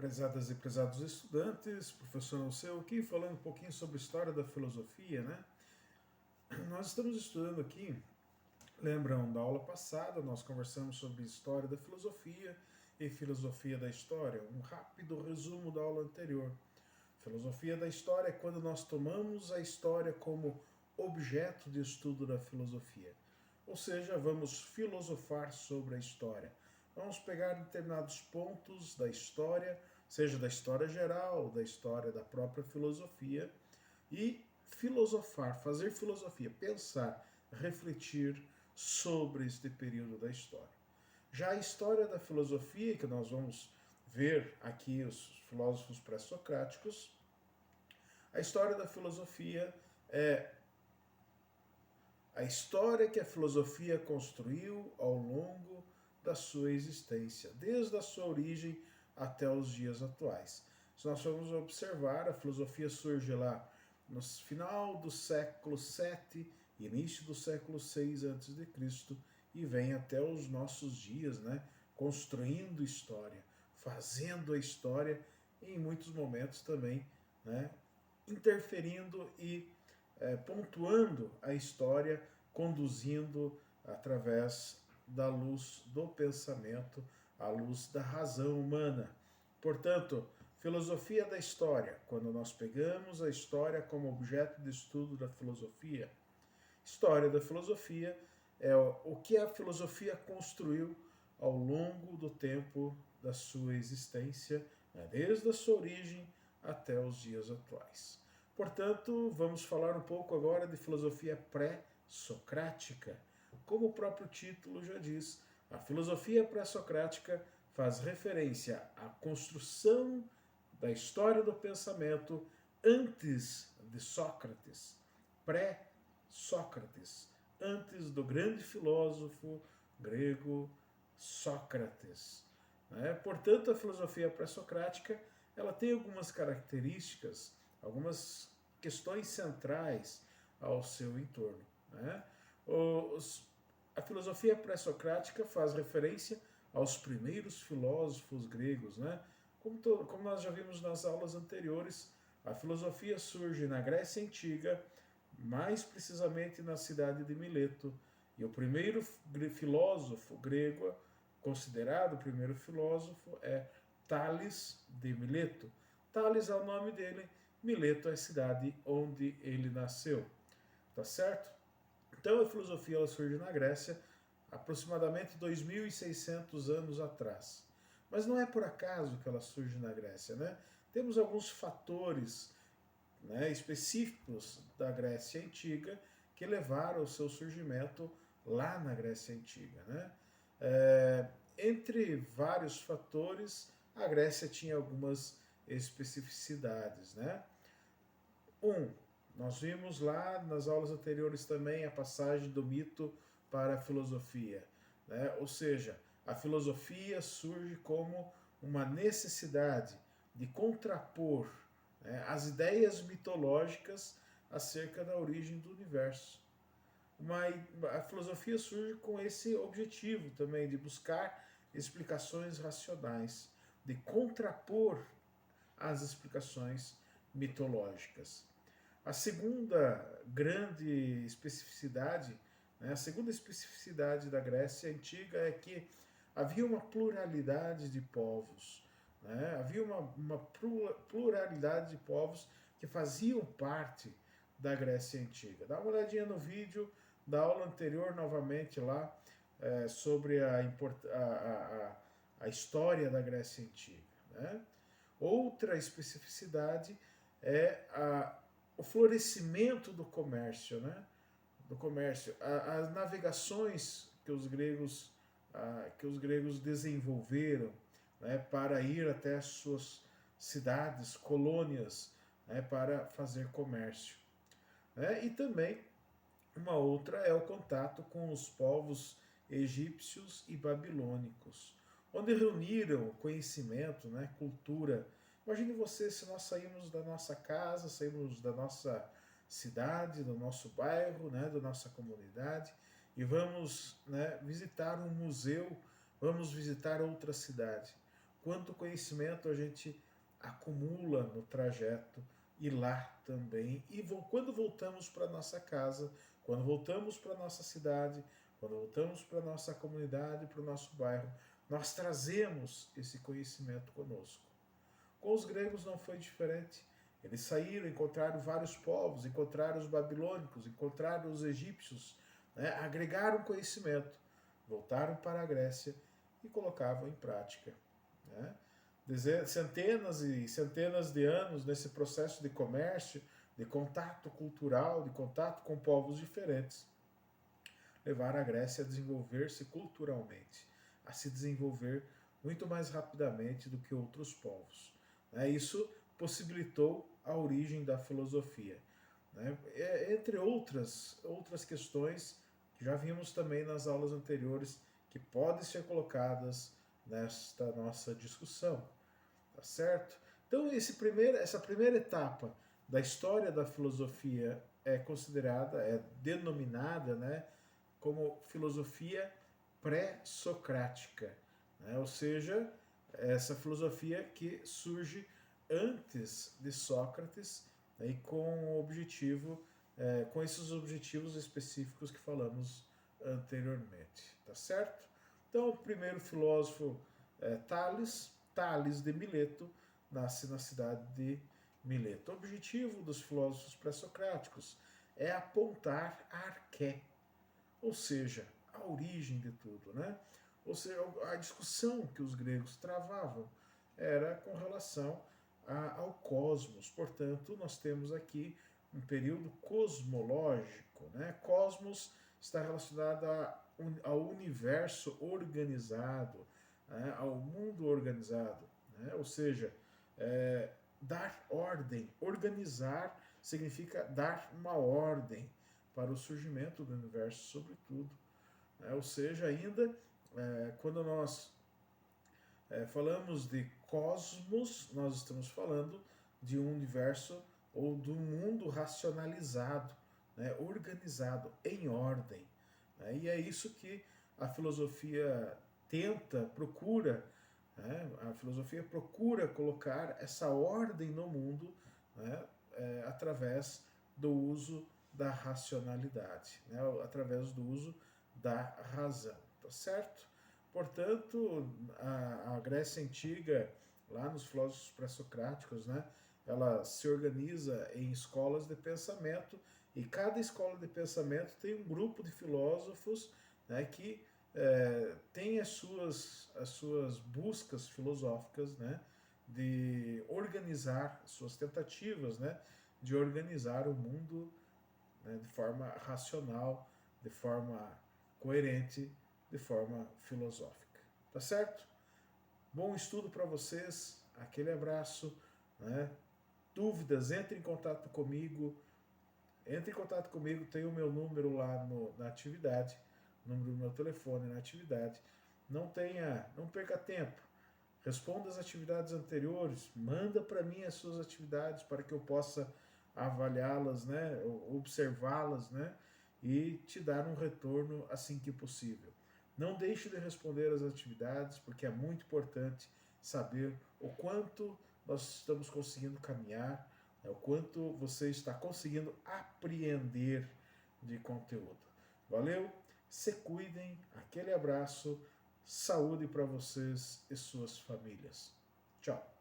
Prezadas e prezados estudantes, professor Alceu aqui falando um pouquinho sobre história da filosofia, né? Nós estamos estudando aqui, lembram da aula passada, nós conversamos sobre história da filosofia e filosofia da história. Um rápido resumo da aula anterior. Filosofia da história é quando nós tomamos a história como objeto de estudo da filosofia. Ou seja, vamos filosofar sobre a história. Vamos pegar determinados pontos da história, seja da história geral, da história da própria filosofia, e filosofar, fazer filosofia, pensar, refletir sobre este período da história. Já a história da filosofia, que nós vamos ver aqui os filósofos pré-socráticos, a história da filosofia é a história que a filosofia construiu ao longo da sua existência, desde a sua origem até os dias atuais. Se nós formos observar, a filosofia surge lá no final do século VII, início do século VI a.C., e vem até os nossos dias, né? Construindo história, fazendo a história e em muitos momentos também, né? Interferindo e pontuando a história, conduzindo através da luz do pensamento, a luz da razão humana. Portanto, filosofia da história, quando nós pegamos a história como objeto de estudo da filosofia, história da filosofia é o que a filosofia construiu ao longo do tempo da sua existência, desde a sua origem até os dias atuais. Portanto, vamos falar um pouco agora de filosofia pré-socrática. Como o próprio título já diz, a filosofia pré-socrática faz referência à construção da história do pensamento antes de Sócrates, pré-Sócrates, antes do grande filósofo grego Sócrates. Portanto, a filosofia pré-socrática ela tem algumas características, algumas questões centrais ao seu entorno. A filosofia pré-socrática faz referência aos primeiros filósofos gregos. Como nós já vimos nas aulas anteriores, a filosofia surge na Grécia Antiga, mais precisamente na cidade de Mileto. E o primeiro filósofo grego, considerado o primeiro filósofo, é Tales de Mileto. Tales é o nome dele, Mileto é a cidade onde ele nasceu. Tá certo? Então a filosofia ela surge na Grécia aproximadamente 2.600 anos atrás. Mas não é por acaso que ela surge na Grécia, né? Temos alguns fatores, específicos da Grécia Antiga que levaram ao seu surgimento lá na Grécia Antiga. Entre vários fatores, a Grécia tinha algumas especificidades. Nós vimos lá nas aulas anteriores também a passagem do mito para a filosofia. Ou seja, a filosofia surge como uma necessidade de contrapor as ideias mitológicas acerca da origem do universo. A filosofia surge com esse objetivo também, de buscar explicações racionais, de contrapor as explicações mitológicas. A segunda grande especificidade, a segunda especificidade da Grécia Antiga é que havia uma pluralidade de povos. Havia uma pluralidade de povos que faziam parte da Grécia Antiga. Dá uma olhadinha no vídeo da aula anterior novamente lá sobre a história da Grécia Antiga. Outra especificidade é o florescimento do comércio, as navegações que os gregos desenvolveram para ir até as suas cidades, colônias, para fazer comércio. E também uma outra é o contato com os povos egípcios e babilônicos, onde reuniram conhecimento, cultura. Imagine você se nós saímos da nossa casa, saímos da nossa cidade, do nosso bairro, da nossa comunidade, e vamos visitar um museu, vamos visitar outra cidade. quanto conhecimento a gente acumula no trajeto e lá também. E quando voltamos para nossa casa, quando voltamos para nossa cidade, quando voltamos para nossa comunidade, para o nosso bairro, nós trazemos esse conhecimento conosco. Com os gregos não foi diferente. Eles saíram, encontraram vários povos, encontraram os babilônicos, encontraram os egípcios, né? Agregaram conhecimento, voltaram para a Grécia e colocavam em prática. Né? Centenas e centenas de anos nesse processo de comércio, de contato cultural, de contato com povos diferentes, levaram a Grécia a desenvolver-se culturalmente, a se desenvolver muito mais rapidamente do que outros povos. Isso possibilitou a origem da filosofia. Entre outras questões que já vimos também nas aulas anteriores, que podem ser colocadas nesta nossa discussão. Tá certo? Então, essa primeira etapa da história da filosofia é considerada, é denominada, né, como filosofia pré-socrática, né? Ou seja, essa filosofia que surge antes de Sócrates, né, e com esses objetivos específicos que falamos anteriormente, tá certo? Então, o primeiro filósofo é Tales de Mileto, nasce na cidade de Mileto. O objetivo dos filósofos pré-socráticos é apontar a arqué, ou seja, a origem de tudo, né? Ou seja, a discussão que os gregos travavam era com relação ao cosmos. Portanto, nós temos aqui um período cosmológico, né? Cosmos está relacionado ao universo organizado, né? Ao mundo organizado, né? Ou seja, dar ordem, organizar significa dar uma ordem para o surgimento do universo, sobretudo. Ou seja, ainda quando nós falamos de cosmos, nós estamos falando de um universo ou de um mundo racionalizado, né, organizado, em ordem. Né, e é isso que a filosofia procura, né, a filosofia procura colocar essa ordem no mundo, né, através do uso da racionalidade, né, através do uso da razão, tá certo? Portanto, a Grécia Antiga, lá nos filósofos pré-socráticos, né, ela se organiza em escolas de pensamento e cada escola de pensamento tem um grupo de filósofos, né, que tem as suas buscas filosóficas, né, de organizar, suas tentativas, né, de organizar o mundo, né, de forma racional, de forma coerente, de forma filosófica. Tá certo? Bom estudo para vocês, aquele abraço, né? Dúvidas, entre em contato comigo. Tem o meu número lá na atividade, o número do meu telefone na atividade. Não perca tempo. Responda as atividades anteriores, manda para mim as suas atividades para que eu possa avaliá-las, né, observá-las, né, e te dar um retorno assim que possível. Não deixe de responder as atividades, porque é muito importante saber o quanto nós estamos conseguindo caminhar, né, o quanto você está conseguindo apreender de conteúdo. Valeu? Se cuidem, aquele abraço, saúde para vocês e suas famílias. Tchau.